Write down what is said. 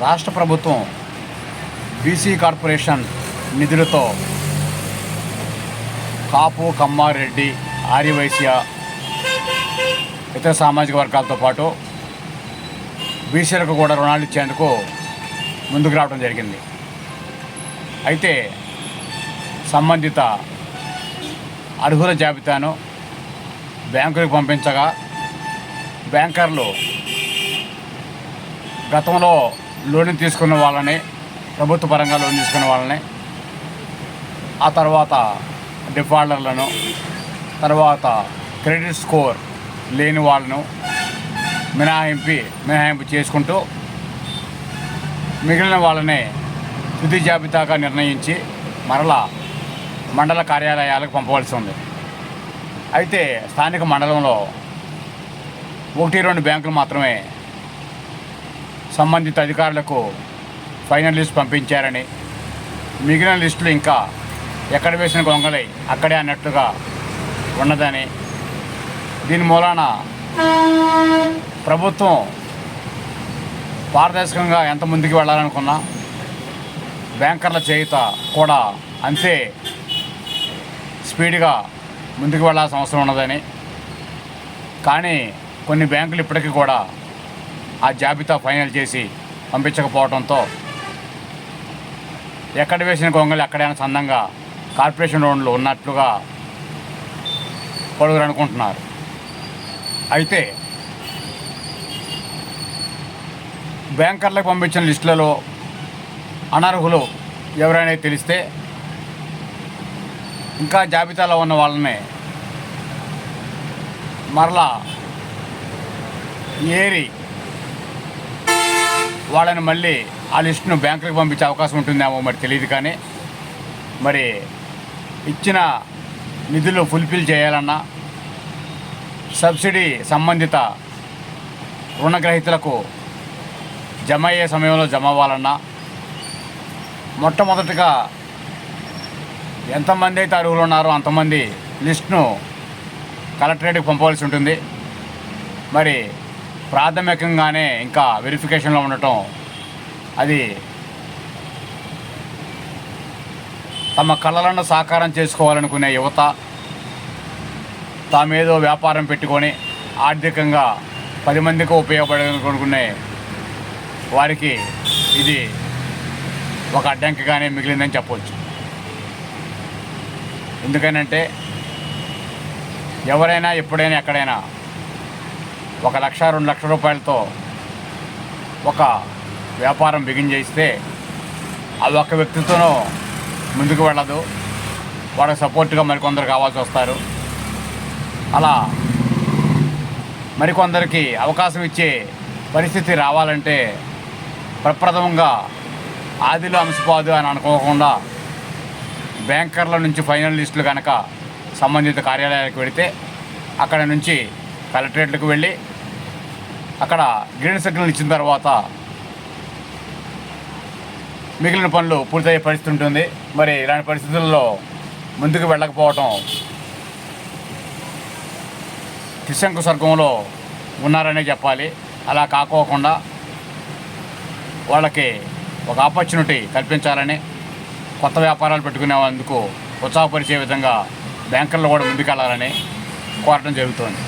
రాష్ట్ర ప్రభుత్వం BC corporation నిధులతో కాపు, కమ్మ, రెడ్డి, ఆర్యవైశ్య ఇతర సామాజిక వర్గాలతో పాటు బీసీలకు కూడా రుణాలు ఇచ్చేందుకు ముందుకు రావడం జరిగింది. అయితే సంబంధిత అర్హుల జాబితాను బ్యాంకులకు పంపించగా బ్యాంకర్లు గతంలో లోన్ తీసుకున్న వాళ్ళని, ప్రభుత్వ పరంగా లోన్ తీసుకున్న వాళ్ళని, ఆ తర్వాత డిఫాల్టర్లను, తర్వాత క్రెడిట్ స్కోర్ లేని వాళ్ళను మినహాయింపు చేసుకుంటూ మిగిలిన వాళ్ళని తుది జాబితాగా నిర్ణయించి మరలా మండల కార్యాలయాలకు పంపవలసి ఉంది. అయితే స్థానిక మండలంలో 1-2 బ్యాంకులు మాత్రమే సంబంధిత అధికారులకు ఫైనల్ లిస్ట్ పంపించారని, మిగిలిన లిస్టులు ఇంకా ఎక్కడ వేసిన గొంగలై అక్కడే అన్నట్లుగా ఉన్నదని, దీని మూలాన ప్రభుత్వం పారదర్శకంగా ఎంత ముందుకు వెళ్ళాలనుకున్నా బ్యాంకర్ల చేయుత కూడా అంతే స్పీడ్గా ముందుకు వెళ్ళాల్సిన అవసరం ఉన్నదని, కానీ కొన్ని బ్యాంకులు ఇప్పటికీ కూడా ఆ జాబితా ఫైనల్ చేసి పంపించకపోవడంతో ఎక్కడ వేసిన గొంగలు ఎక్కడైనా సందంగా కార్పొరేషన్ లోన్లు ఉన్నట్లుగా పలువురు అనుకుంటున్నారు. అయితే బ్యాంకర్లకు పంపించిన లిస్టులలో అనర్హులు ఎవరైనా తెలిస్తే ఇంకా జాబితాలో ఉన్న వాళ్ళని మరలా ఏరి వాళ్ళని మళ్ళీ ఆ లిస్టును బ్యాంకులకు పంపించే అవకాశం ఉంటుందేమో మరి తెలియదు. కానీ మరి ఇచ్చిన నిధులు ఫుల్ఫిల్ చేయాలన్నా, సబ్సిడీ సంబంధిత రుణగ్రహీతలకు జమ అయ్యే సమయంలో జమ అవ్వాలన్నా మొట్టమొదటిగా ఎంతమంది అయితే అర్హులు ఉన్నారో అంతమంది లిస్టును కలెక్టరేట్కి పంపవలసి ఉంటుంది. మరి ప్రాథమికంగానే ఇంకా వెరిఫికేషన్లో ఉండటం అది తమ కళలను సాకారం చేసుకోవాలనుకునే యువత, తామేదో వ్యాపారం పెట్టుకొని ఆర్థికంగా 10 మందికి ఉపయోగపడాలనుకునే వారికి ఇది ఒక అడ్డంకిగానే మిగిలిందని చెప్పవచ్చు. ఎందుకనంటే ఎవరైనా ఎప్పుడైనా ఎక్కడైనా 1 లక్ష 2 లక్షల రూపాయలతో ఒక వ్యాపారం బిగిన్ చేస్తే అది ఒక్క వ్యక్తితోనూ ముందుకు వెళ్ళదు. వాళ్ళకి సపోర్ట్గా మరికొందరు కావాల్సి వస్తారు. అలా మరికొందరికి అవకాశం ఇచ్చే పరిస్థితి రావాలంటే ప్రప్రథమంగా ఆదిలో అంశపాదు అని అనుకోకుండా బ్యాంకర్ల నుంచి ఫైనల్ లిస్టులు కనుక సంబంధిత కార్యాలయాలకు వెళితే అక్కడ నుంచి కలెక్టరేట్లకు వెళ్ళి అక్కడ గ్రీన్ సిగ్నల్ ఇచ్చిన తర్వాత మిగిలిన పనులు పూర్తయ్యే పరిస్థితి ఉంటుంది. మరి ఇలాంటి పరిస్థితుల్లో ముందుకు వెళ్ళకపోవటం త్రిశంకు స్వర్గంలో ఉన్నారనే చెప్పాలి. అలా కాకోకుండా వాళ్ళకి ఒక ఆపర్చునిటీ కల్పించాలని, కొత్త వ్యాపారాలు పెట్టుకునేందుకు ఉత్సాహపరిచే విధంగా బ్యాంకర్లు కూడా ముందుకెళ్లాలని కోరడం జరుగుతోంది.